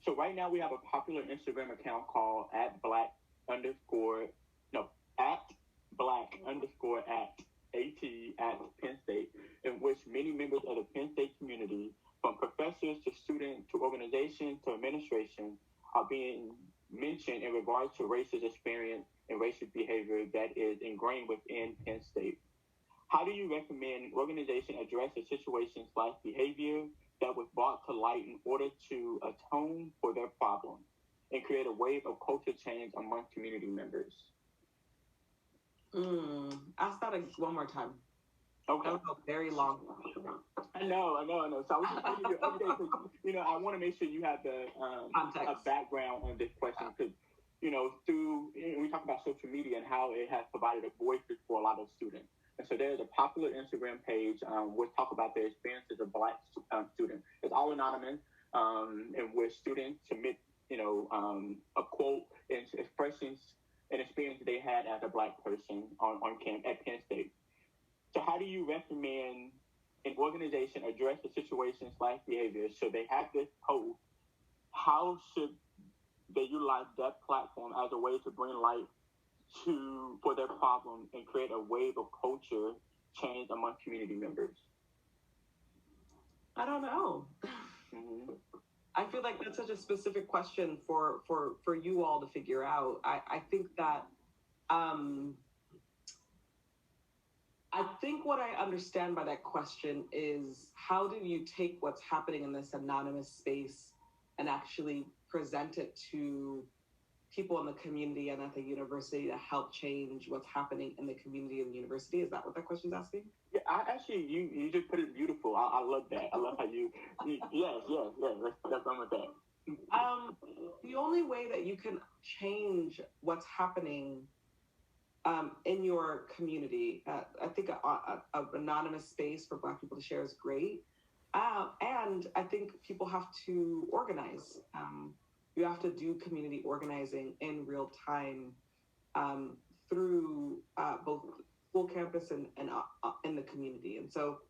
So right now we have a popular Instagram account called at black underscore no at black underscore at at Penn State, in which many members of the Penn State community, from professors to students to organizations to administration, are being mentioned in regards to racist experience and racist behavior that is ingrained within Penn State. How do you recommend an organization address a situation / behavior that was brought to light in order to atone for their problem and create a wave of culture change among community members? Ask that one more time. Okay. That was a very long. I know. So I was just giving you an update because, I want to make sure you have the a background on this question because, through we talk about social media and how it has provided a voice for a lot of students. And so there's a popular Instagram page which talk about the experiences of Black students. It's all anonymous, in which students submit, a quote and expressions and experience they had as a Black person on camp at Penn State. So how do you recommend an organization address the situation / behavior? So they have this post. How should they utilize that platform as a way to bring light for their problem and create a wave of culture change among community members? I don't know. Mm-hmm. I feel like that's such a specific question for you all to figure out. I think that I think what I understand by that question is how do you take what's happening in this anonymous space and actually present it to people in the community and at the university to help change what's happening in the community and the university? Is that what that question's asking? Yeah, you just put it beautiful. I love that. I love how yes, that's on with that. The only way that you can change what's happening in your community, I think an anonymous space for Black people to share is great. And I think people have to organize. You have to do community organizing in real time through both full campus and in the community. And so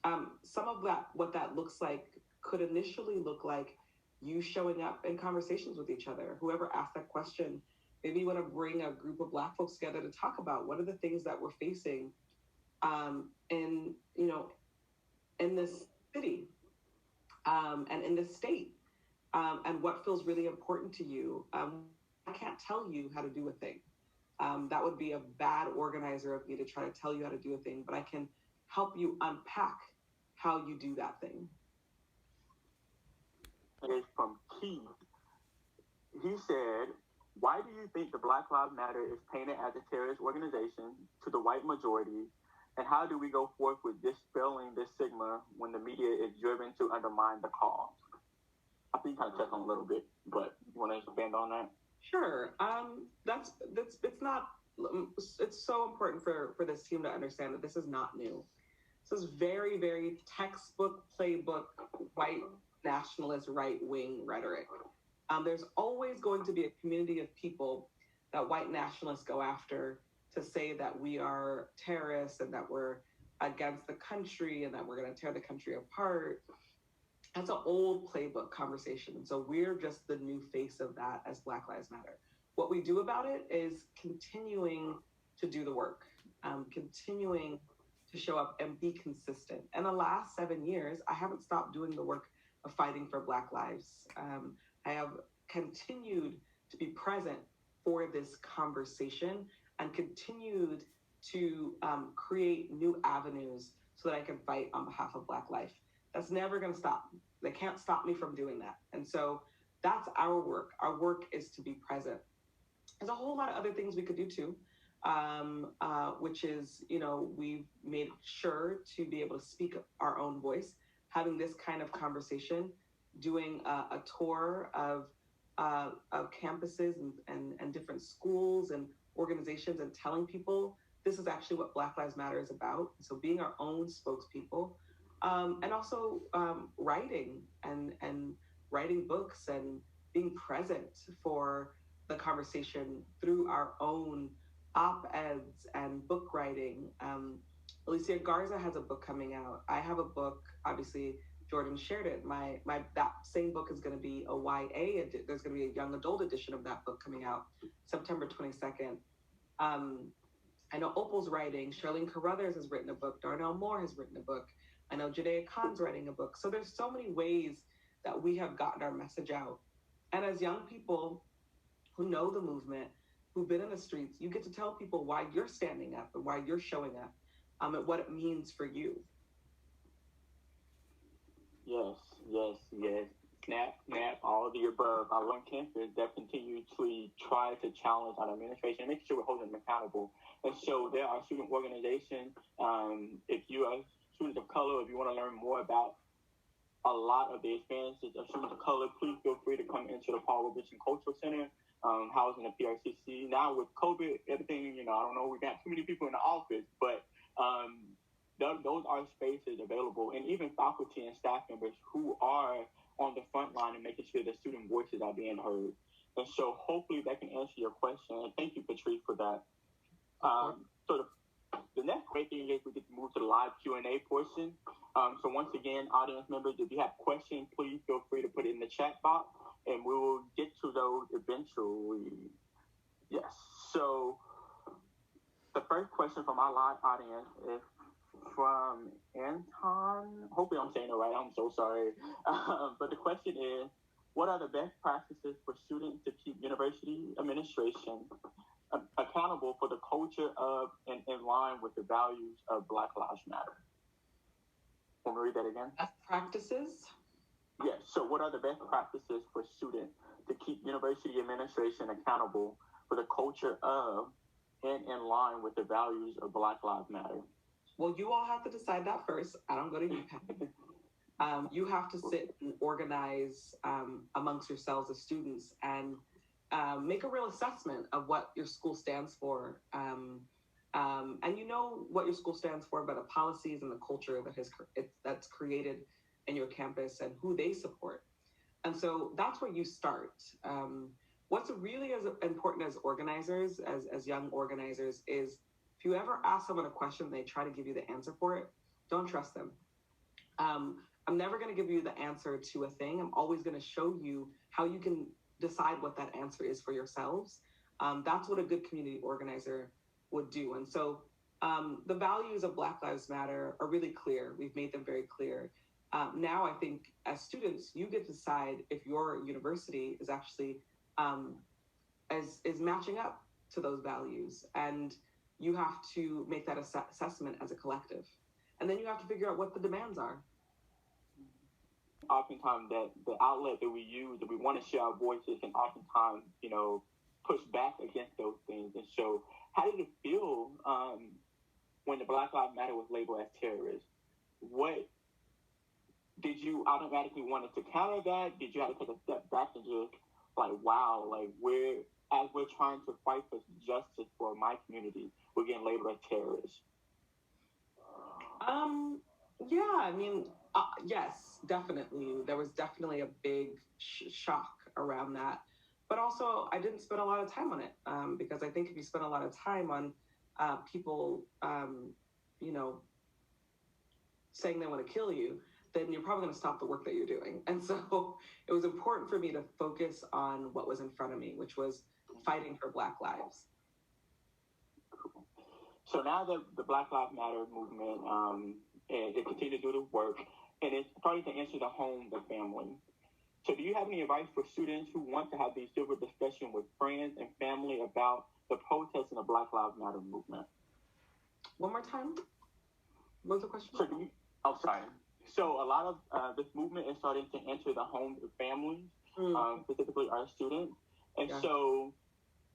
some of that, what that looks like, could initially look like you showing up in conversations with each other. Whoever asked that question, maybe you want to bring a group of Black folks together to talk about what are the things that we're facing in this city and in this state. And what feels really important to you. I can't tell you how to do a thing. That would be a bad organizer of me to try to tell you how to do a thing, but I can help you unpack how you do that thing. It's from Keith. He said, why do you think the Black Lives Matter is painted as a terrorist organization to the white majority? And how do we go forth with dispelling this stigma when the media is driven to undermine the cause? I think you kind of touched on a little bit, but you want to expand on that? Sure. It's so important for this team to understand that this is not new. This is very, very textbook, playbook, white nationalist, right-wing rhetoric. There's always going to be a community of people that white nationalists go after to say that we are terrorists and that we're against the country and that we're going to tear the country apart. That's an old playbook conversation. And so we're just the new face of that as Black Lives Matter. What we do about it is continuing to do the work, continuing to show up and be consistent. In the last 7 years, I haven't stopped doing the work of fighting for Black lives. I have continued to be present for this conversation and continued to create new avenues so that I can fight on behalf of Black life. That's never going to stop. They can't stop me from doing that. And so that's our work. Our work is to be present. There's a whole lot of other things we could do too, which is, we've made sure to be able to speak our own voice, having this kind of conversation, doing a tour of campuses and different schools and organizations and telling people this is actually what Black Lives Matter is about. So being our own spokespeople. And also writing and writing books and being present for the conversation through our own op-eds and book writing. Alicia Garza has a book coming out. I have a book, obviously, Jordan shared it. My that same book is going to be a YA. There's going to be a young adult edition of that book coming out September 22nd. I know Opal's writing. Charlene Carruthers has written a book. Darnell Moore has written a book. I know Judea Khan's writing a book. So there's so many ways that we have gotten our message out. And as young people who know the movement, who've been in the streets, you get to tell people why you're standing up and why you're showing up, and what it means for you. Yes. Snap, all of the above. Our on campus that continue to try to challenge our administration and make sure we're holding them accountable. And so there are student organizations. If you are students of color, if you want to learn more about a lot of the experiences of students of color, please feel free to come into the Paul Robeson Cultural Center, housed in the PRCC. Now with COVID, everything, I don't know, we've got too many people in the office, but those are spaces available, and even faculty and staff members who are on the front line and making sure that student voices are being heard. And so hopefully that can answer your question. And thank you, Patrice, for that. So the next great thing is we get to move to the live Q&A portion. So once again, audience members, if you have questions, please feel free to put it in the chat box, and we will get to those eventually. Yes. So the first question from our live audience is from Anton. Hopefully I'm saying it right. I'm so sorry. But the question is, what are the best practices for students to keep university administration accountable for the culture of and in line with the values of Black Lives Matter? Want me to read that again? Best practices? Yes. So what are the best practices for students to keep university administration accountable for the culture of and in line with the values of Black Lives Matter? Well, you all have to decide that first. I don't go to you, Pat. You have to sit and organize amongst yourselves as students and make a real assessment of what your school stands for. And you know what your school stands for by the policies and the culture that's created in your campus and who they support. And so that's where you start. What's really as important as organizers, as young organizers, is if you ever ask someone a question and they try to give you the answer for it, don't trust them. I'm never going to give you the answer to a thing. I'm always going to show you how you can decide what that answer is for yourselves. That's what a good community organizer would do. And so the values of Black Lives Matter are really clear. We've made them very clear. Now I think as students, you get to decide if your university is actually is matching up to those values. And you have to make that assessment as a collective. And then you have to figure out what the demands are. Oftentimes that the outlet that we use, that we want to share our voices, and oftentimes, push back against those things. And so how did it feel when the Black Lives Matter was labeled as terrorist? What did you automatically wanted to counter that? Did you have to take a step back and just wow, as we're trying to fight for justice for my community, we're getting labeled as terrorists? Yes, definitely. There was definitely a big shock around that. But also, I didn't spend a lot of time on it because I think if you spend a lot of time on people, saying they want to kill you, then you're probably going to stop the work that you're doing. And so it was important for me to focus on what was in front of me, which was fighting for Black lives. So now that the Black Lives Matter movement, and it continues to do the work, and it's starting to enter the home, the family. So do you have any advice for students who want to have these civil discussions with friends and family about the protests and the Black Lives Matter movement? One more time? What was the question? Sorry. So a lot of this movement is starting to enter the homes of families, specifically our students. And so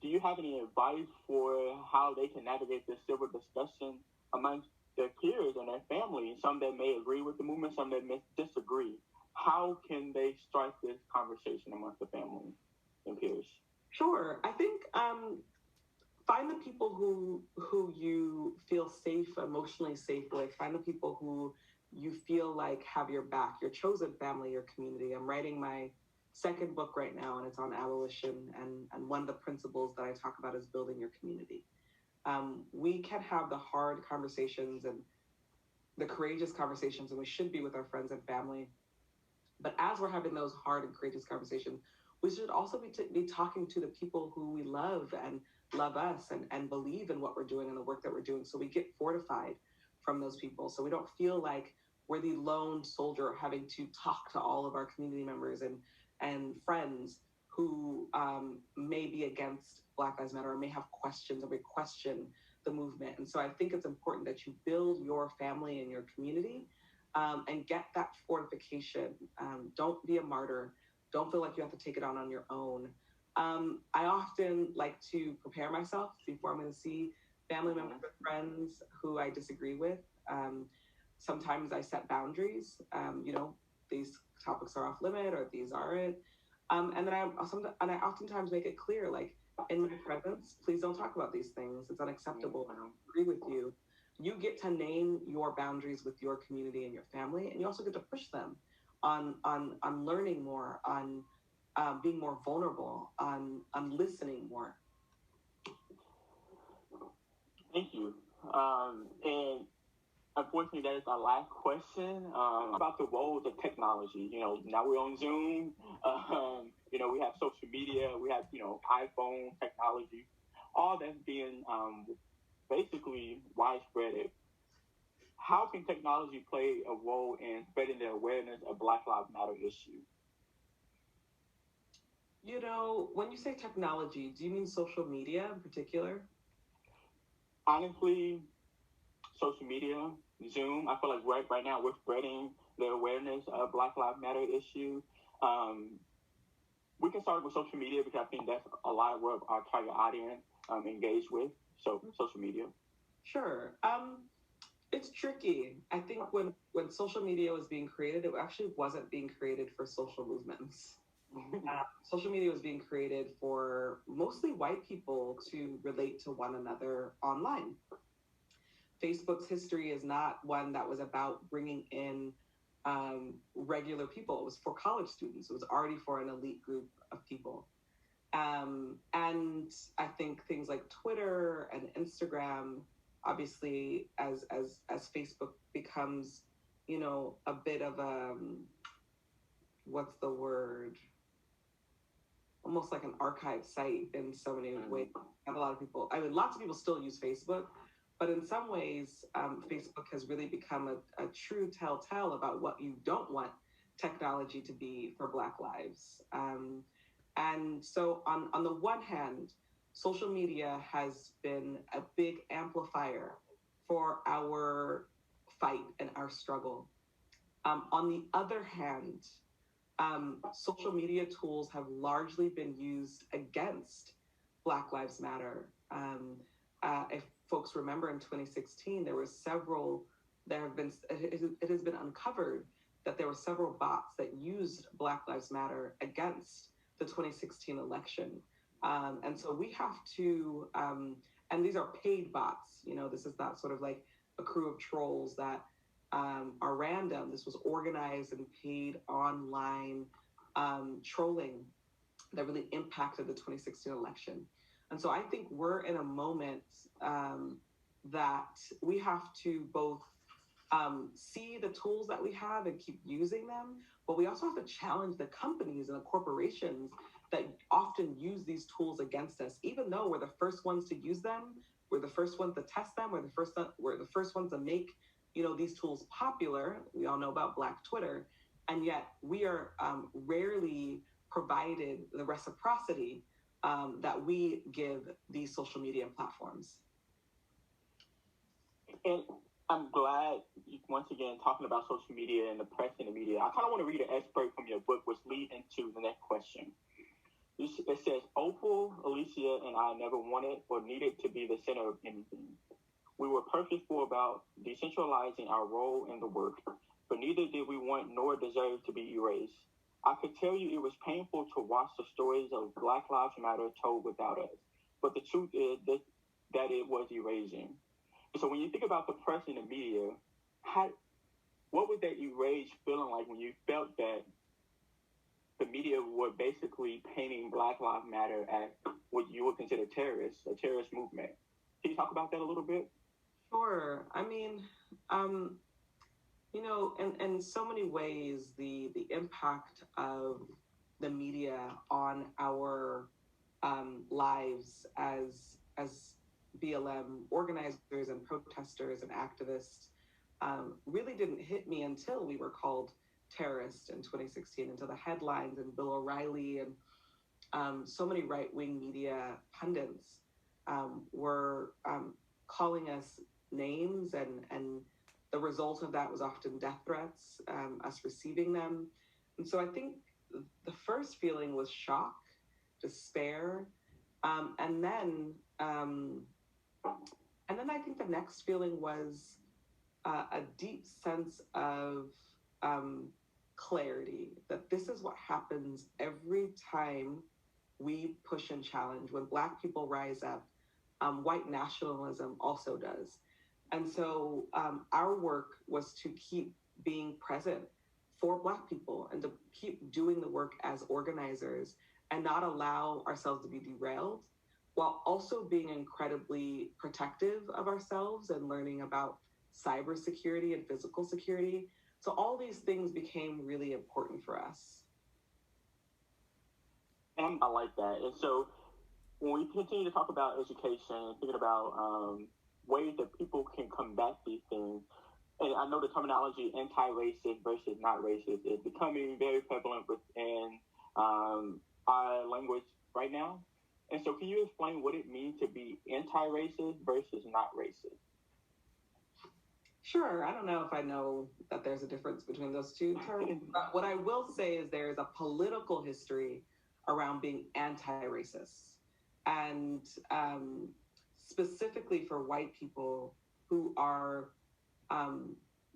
do you have any advice for how they can navigate this civil discussion amongst their peers and their families, some that may agree with the movement, some that may disagree? How can they start this conversation amongst the family and peers? Sure. I think find the people who you feel safe, emotionally safe with. Find the people who you feel like have your back, your chosen family, your community. I'm writing my second book right now, and it's on abolition. And one of the principles that I talk about is building your community. We can have the hard conversations and the courageous conversations, and we should be with our friends and family. But as we're having those hard and courageous conversations, we should also be talking to the people who we love and love us and believe in what we're doing and the work that we're doing. So we get fortified from those people. So we don't feel like we're the lone soldier having to talk to all of our community members and friends who may be against Black Lives Matter or may have questions or may question the movement. And so I think it's important that you build your family and your community and get that fortification. Don't be a martyr. Don't feel like you have to take it on your own. I often like to prepare myself before I'm going to see family members or friends who I disagree with. Sometimes I set boundaries. These topics are off limit or these aren't. And then I oftentimes make it clear, like, in my presence, please don't talk about these things. It's unacceptable. I don't agree with you. You get to name your boundaries with your community and your family, and you also get to push them on learning more, on being more vulnerable, on listening more. Thank you. And unfortunately, that is our last question about the roles of technology. Now we're on Zoom. We have social media. We have, iPhone technology. All that's being basically widespread. How can technology play a role in spreading the awareness of Black Lives Matter issue? When you say technology, do you mean social media in particular? Honestly, social media, Zoom. I feel like right now we're spreading the awareness of Black Lives Matter issue. We can start with social media because I think that's a lot of what our target audience engaged with. So social media. Sure. It's tricky. I think when social media was being created, it actually wasn't being created for social movements. Social media was being created for mostly white people to relate to one another online. Facebook's history is not one that was about bringing in regular people. It was for college students. It was already for an elite group of people. And I think things like Twitter and Instagram, obviously, as Facebook becomes, a bit of a, what's the word? Almost like an archive site in so many ways. Lots of people still use Facebook, but in some ways, Facebook has really become a true telltale about what you don't want technology to be for Black lives. And so on the one hand, social media has been a big amplifier for our fight and our struggle. On the other hand, social media tools have largely been used against Black Lives Matter. If folks remember, in 2016, it has been uncovered that there were several bots that used Black Lives Matter against the 2016 election. And so we have to, and these are paid bots, this is not sort of like a crew of trolls that are random. This was organized and paid online trolling that really impacted the 2016 election. And so I think we're in a moment that we have to both see the tools that we have and keep using them, but we also have to challenge the companies and the corporations that often use these tools against us, even though we're the first ones to use them, we're the first ones to test them, we're the first ones to make these tools popular. We all know about Black Twitter, and yet we are rarely provided the reciprocity that we give these social media platforms. And I'm glad, once again, talking about social media and the press and the media. I kind of want to read an excerpt from your book, which leads into the next question. It says, Opal, Alicia, and I never wanted or needed to be the center of anything. We were purposeful about decentralizing our role in the work, but neither did we want nor deserve to be erased. I could tell you it was painful to watch the stories of Black Lives Matter told without us, but the truth is that it was erasing. So when you think about the press and the media, what was that erased feeling like when you felt that the media were basically painting Black Lives Matter as what you would consider a terrorist movement? Can you talk about that a little bit? Sure. I mean, In so many ways, the impact of the media on our lives as BLM organizers and protesters and activists really didn't hit me until we were called terrorists in 2016, until the headlines and Bill O'Reilly and so many right-wing media pundits were calling us names, and the result of that was often death threats, us receiving them. And so I think the first feeling was shock, despair, and then I think the next feeling was a deep sense of clarity, that this is what happens every time we push and challenge. When Black people rise up, white nationalism also does. And so our work was to keep being present for Black people and to keep doing the work as organizers and not allow ourselves to be derailed, while also being incredibly protective of ourselves and learning about cybersecurity and physical security. So all these things became really important for us. And I like that. And so when we continue to talk about education, thinking about ways that people can combat these things, and I know the terminology anti-racist versus not racist is becoming very prevalent within our language right now. And so can you explain what it means to be anti-racist versus not racist? Sure. I don't know if I know that there's a difference between those two terms, but what I will say is there is a political history around being anti-racist. And specifically for white people who are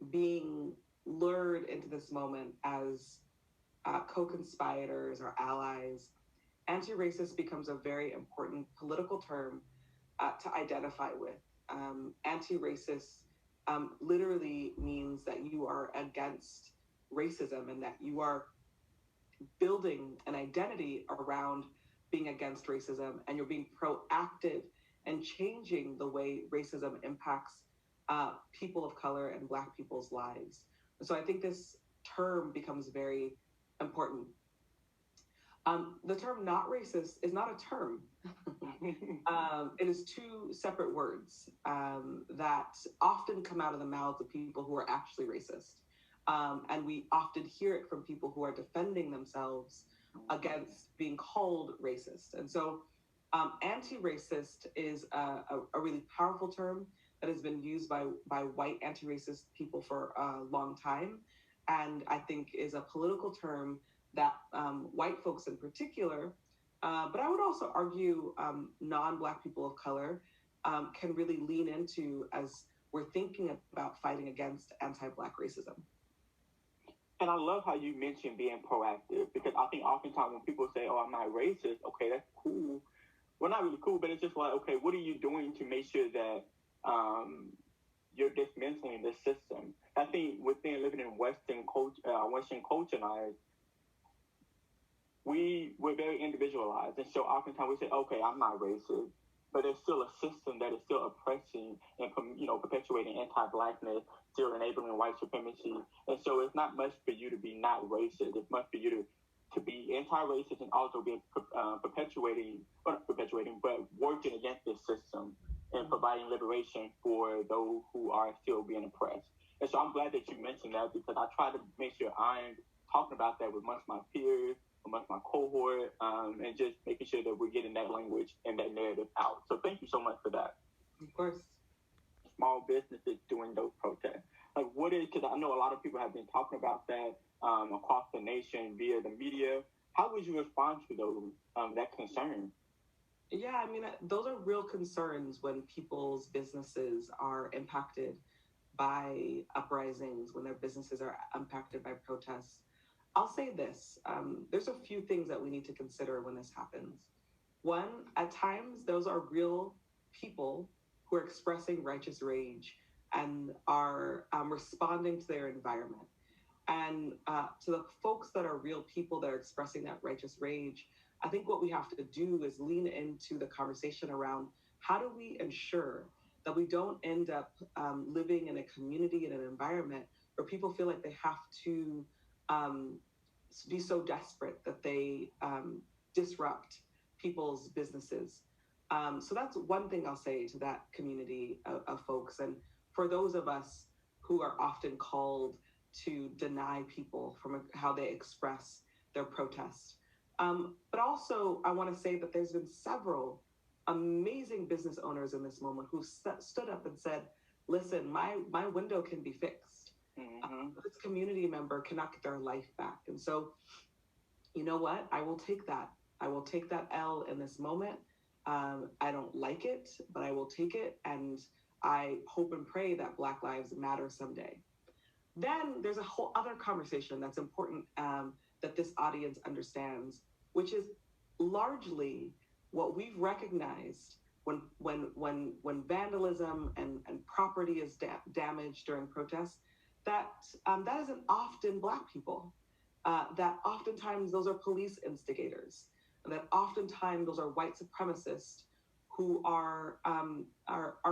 being lured into this moment as co-conspirators or allies, anti-racist becomes a very important political term to identify with. Anti-racist literally means that you are against racism and that you are building an identity around being against racism, and you're being proactive and changing the way racism impacts people of color and Black people's lives. So I think this term becomes very important. The term not racist is not a term. It is two separate words that often come out of the mouths of people who are actually racist. And we often hear it from people who are defending themselves against being called racist. And so anti-racist is a really powerful term that has been used by white anti-racist people for a long time. And I think is a political term that white folks in particular, but I would also argue non-Black people of color can really lean into as we're thinking about fighting against anti-Black racism. And I love how you mentioned being proactive, because I think oftentimes when people say, oh, I'm not racist, okay, that's cool. Well, not really cool, but it's just like, okay, what are you doing to make sure that you're dismantling the system? I think within living in Western culture now, we're very individualized. And so oftentimes we say, okay, I'm not racist, but there's still a system that is still oppressing and, perpetuating anti-Blackness, still enabling white supremacy. And so it's not much for you to be not racist. It's much for you to be anti-racist and also be not perpetuating, but working against this system and providing liberation for those who are still being oppressed. And so I'm glad that you mentioned that, because I try to make sure I'm talking about that with amongst my peers, amongst my cohort, and just making sure that we're getting that language and that narrative out. So thank you so much for that. Of course. Small businesses doing those protests. Like, what is, because I know a lot of people have been talking about that across the nation via the media. How would you respond to those, that concern? Yeah, I mean, those are real concerns when people's businesses are impacted by uprisings, when their businesses are impacted by protests. I'll say this, there's a few things that we need to consider when this happens. One, at times, those are real people who are expressing righteous rage and are responding to their environment. And to the folks that are real people that are expressing that righteous rage, I think what we have to do is lean into the conversation around how do we ensure that we don't end up living in a community, in an environment where people feel like they have to be so desperate that they disrupt people's businesses. So that's one thing I'll say to that community of folks. And for those of us who are often called to deny people from how they express their protest. But also, I want to say that there's been several amazing business owners in this moment who stood up and said, listen, my window can be fixed. This community member cannot get their life back. And so, you know what? I will take that. I will take that L in this moment. I don't like it, but I will take it. And I hope and pray that Black Lives Matter someday. Then there's a whole other conversation that's important that this audience understands, which is largely what we've recognized when vandalism and property is damaged during protests, that isn't often Black people. That oftentimes those are police instigators, and that oftentimes those are white supremacists who are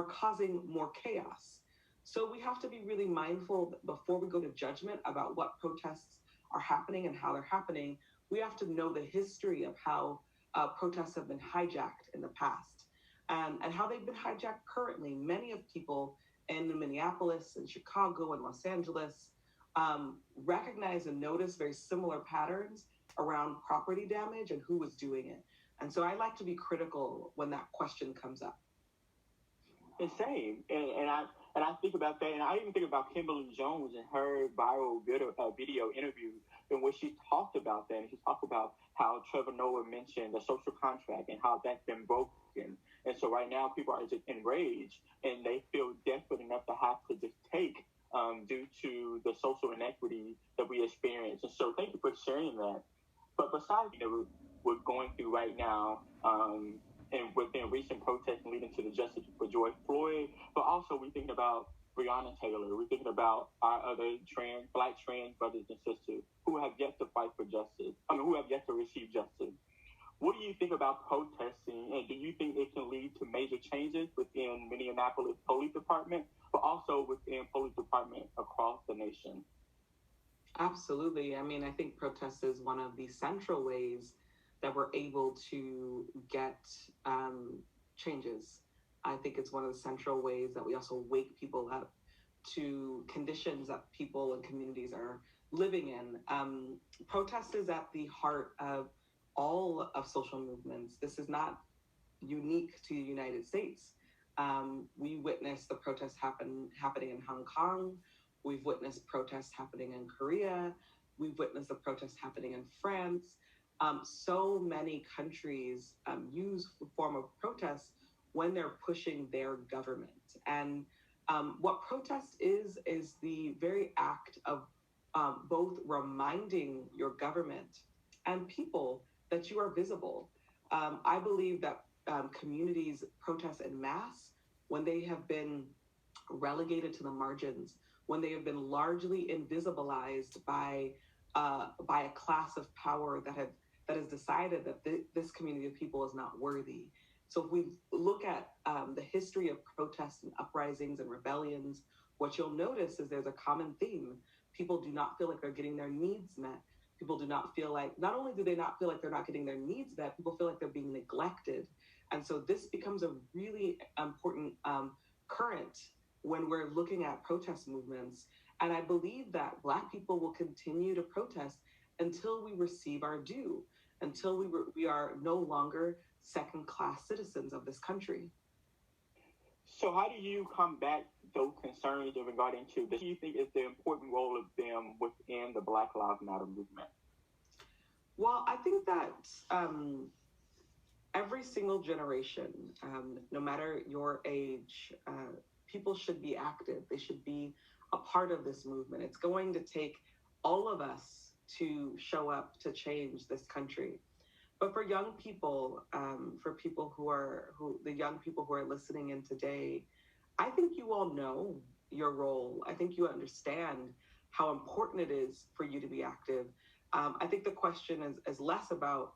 causing more chaos. So we have to be really mindful before we go to judgment about what protests are happening and how they're happening. We have to know the history of how protests have been hijacked in the past, and how they've been hijacked currently. Many of people in Minneapolis and Chicago and Los Angeles recognize and notice very similar patterns around property damage and who was doing it. And so I like to be critical when that question comes up. The same, and I think about that, and I even think about Kimberly Jones and her viral video interview in which she talked about that, and she talked about how Trevor Noah mentioned the social contract and how that's been broken. And so right now people are just enraged, and they feel desperate enough to have to just take due to the social inequity that we experience. And so thank you for sharing that. But besides, we're going through right now, and within recent protests leading to the justice for George Floyd, but also we're thinking about Breonna Taylor. We're thinking about our other Black trans brothers and sisters who have yet to fight for justice. Who have yet to receive justice. What do you think about protesting, and do you think it can lead to major changes within Minneapolis Police Department, but also within police department across the nation? Absolutely. I mean, I think protest is one of the central ways that we're able to get changes. I think it's one of the central ways that we also wake people up to conditions that people and communities are living in. Protest is at the heart of all of social movements. This is not unique to the United States. We witnessed the protests happening in Hong Kong. We've witnessed protests happening in Korea. We've witnessed the protests happening in France. So many countries use the form of protest when they're pushing their government. And what protest is the very act of both reminding your government and people that you are visible. I believe that communities protest en masse when they have been relegated to the margins, when they have been largely invisibilized by a class of power that has decided that this community of people is not worthy. So if we look at the history of protests and uprisings and rebellions, what you'll notice is there's a common theme. People do not feel like they're getting their needs met. People do not feel like, not only do they not feel like they're not getting their needs met, people feel like they're being neglected. And so this becomes a really important current when we're looking at protest movements. And I believe that Black people will continue to protest until we receive our due, until we are no longer second-class citizens of this country. So how do you combat those concerns regarding to this? Do you think is the important role of them within the Black Lives Matter movement? Well, I think that every single generation, no matter your age, people should be active. They should be a part of this movement. It's going to take all of us to show up to change this country. But for young people, for people the young people who are listening in today, I think you all know your role. I think you understand how important it is for you to be active. I think the question is less about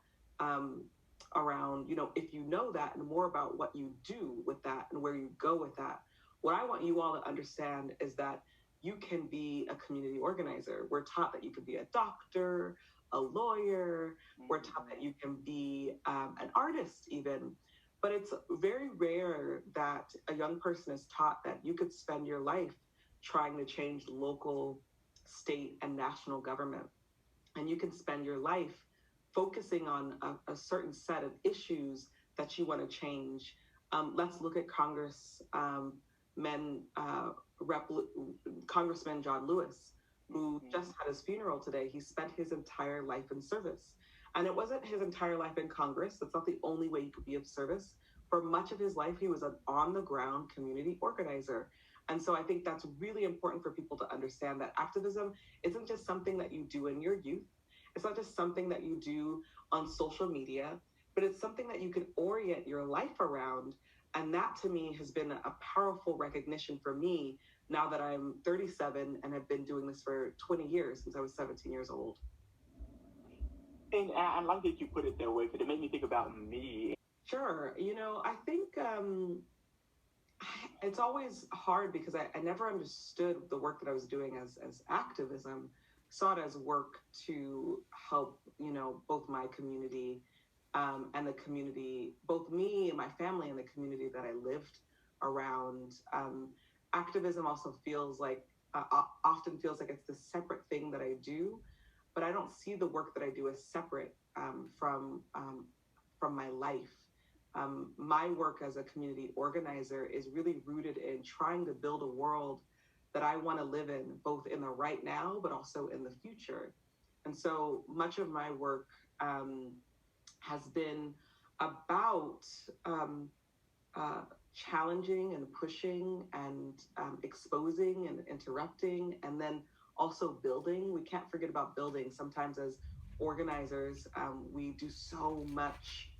around, if you know that, and more about what you do with that and where you go with that. What I want you all to understand is that you can be a community organizer. We're taught that you could be a doctor, a lawyer. We're taught that you can be an artist even. But it's very rare that a young person is taught that you could spend your life trying to change local, state, and national government. And you can spend your life focusing on a certain set of issues that you want to change. Let's look at Congressman John Lewis, who just had his funeral today. He spent his entire life in service. And it wasn't his entire life in Congress. That's not the only way he could be of service. For much of his life, he was an on-the-ground community organizer. And so I think that's really important for people to understand that activism isn't just something that you do in your youth. It's not just something that you do on social media, but it's something that you can orient your life around. And that to me has been a powerful recognition for me now that I'm 37 and have been doing this for 20 years since I was 17 years old. And I like that you put it that way, because it made me think about me. Sure. I think it's always hard because I never understood the work that I was doing as activism. Saw it as work to help, both my community and the community, both me and my family and the community that I lived around. Activism also often feels like it's this separate thing that I do, but I don't see the work that I do as separate from my life. My work as a community organizer is really rooted in trying to build a world that I want to live in, both in the right now, but also in the future. And so much of my work has been about challenging and pushing and exposing and interrupting, and then also building. We can't forget about building. Sometimes as organizers, we do so much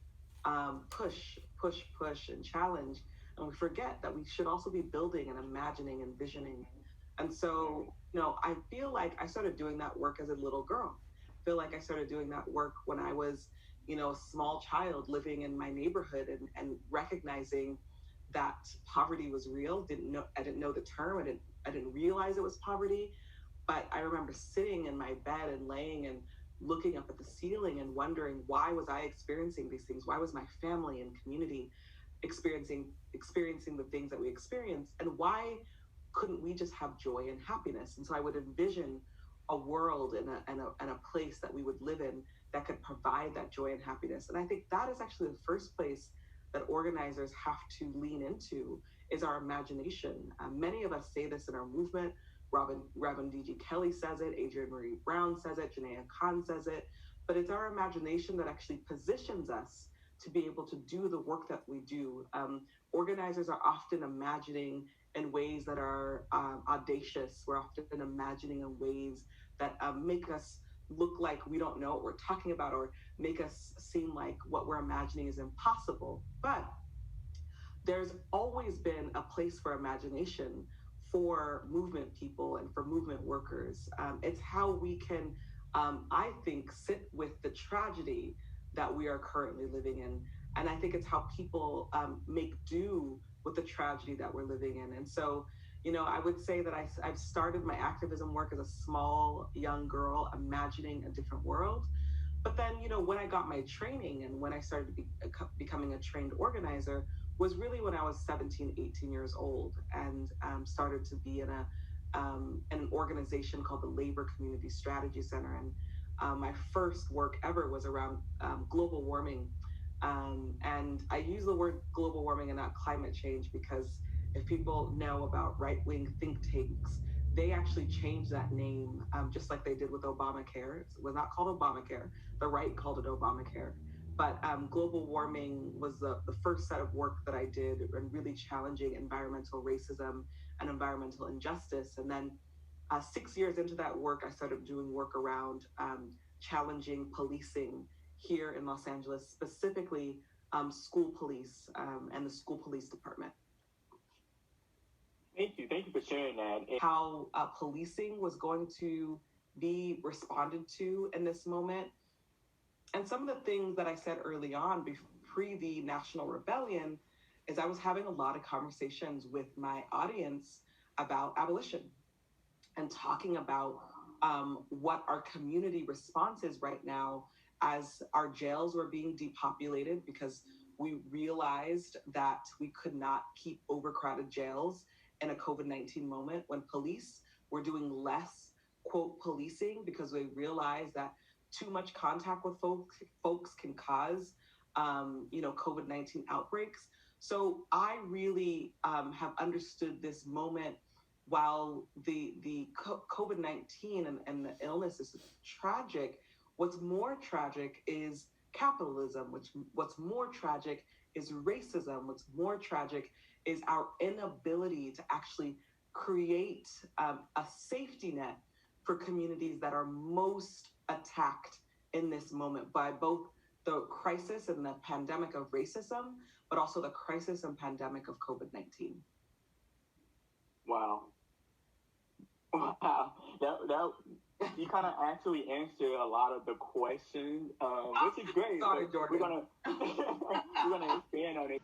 push and challenge, and we forget that we should also be building and imagining and visioning. And so, I feel like I started doing that work as a little girl. I feel like I started doing that work when I was, a small child living in my neighborhood and recognizing that poverty was real. I didn't know the term. I didn't realize it was poverty, but I remember sitting in my bed and laying and looking up at the ceiling and wondering, why was I experiencing these things? Why was my family and community experiencing the things that we experienced? And why couldn't we just have joy and happiness? And so I would envision a world and a place that we would live in that could provide that joy and happiness. And I think that is actually the first place that organizers have to lean into, is our imagination. Many of us say this in our movement. Reverend D.G. Kelly says it, Adrienne Marie Brown says it, Janaea Khan says it, but it's our imagination that actually positions us to be able to do the work that we do. Organizers are often imagining in ways that are audacious. We're often imagining in ways that make us look like we don't know what we're talking about, or make us seem like what we're imagining is impossible. But there's always been a place for imagination for movement people and for movement workers. It's how we can, I think, sit with the tragedy that we are currently living in. And I think it's how people make do with the tragedy that we're living in. And so, I would say that I've started my activism work as a small young girl, imagining a different world. But then, when I got my training and when I started becoming a trained organizer was really when I was 17, 18 years old, and started to be in an organization called the Labor Community Strategy Center. And my first work ever was around global warming. And I use the word global warming and not climate change because if people know about right-wing think tanks, they actually changed that name, just like they did with Obamacare. It was not called Obamacare. The right called it Obamacare. But global warming was the first set of work that I did, and really challenging environmental racism and environmental injustice. And then 6 years into that work, I started doing work around challenging policing here in Los Angeles, specifically school police and the school police department. Thank you for sharing that. How policing was going to be responded to in this moment. And some of the things that I said early on, pre the National Rebellion, is I was having a lot of conversations with my audience about abolition. and talking about what our community response is right now as our jails were being depopulated because we realized that we could not keep overcrowded jails in a COVID-19 moment when police were doing less, quote, policing because they realized that too much contact with folks can cause, COVID-19 outbreaks. So I really have understood this moment while the COVID-19 and the illness is tragic. What's more tragic is capitalism, what's more tragic is racism, what's more tragic is our inability to actually create a safety net for communities that are most attacked in this moment by both the crisis and the pandemic of racism, but also the crisis and pandemic of COVID-19. Wow. Wow. That you kind of actually answered a lot of the questions, which is great. Sorry, Jordan. We're gonna expand on it.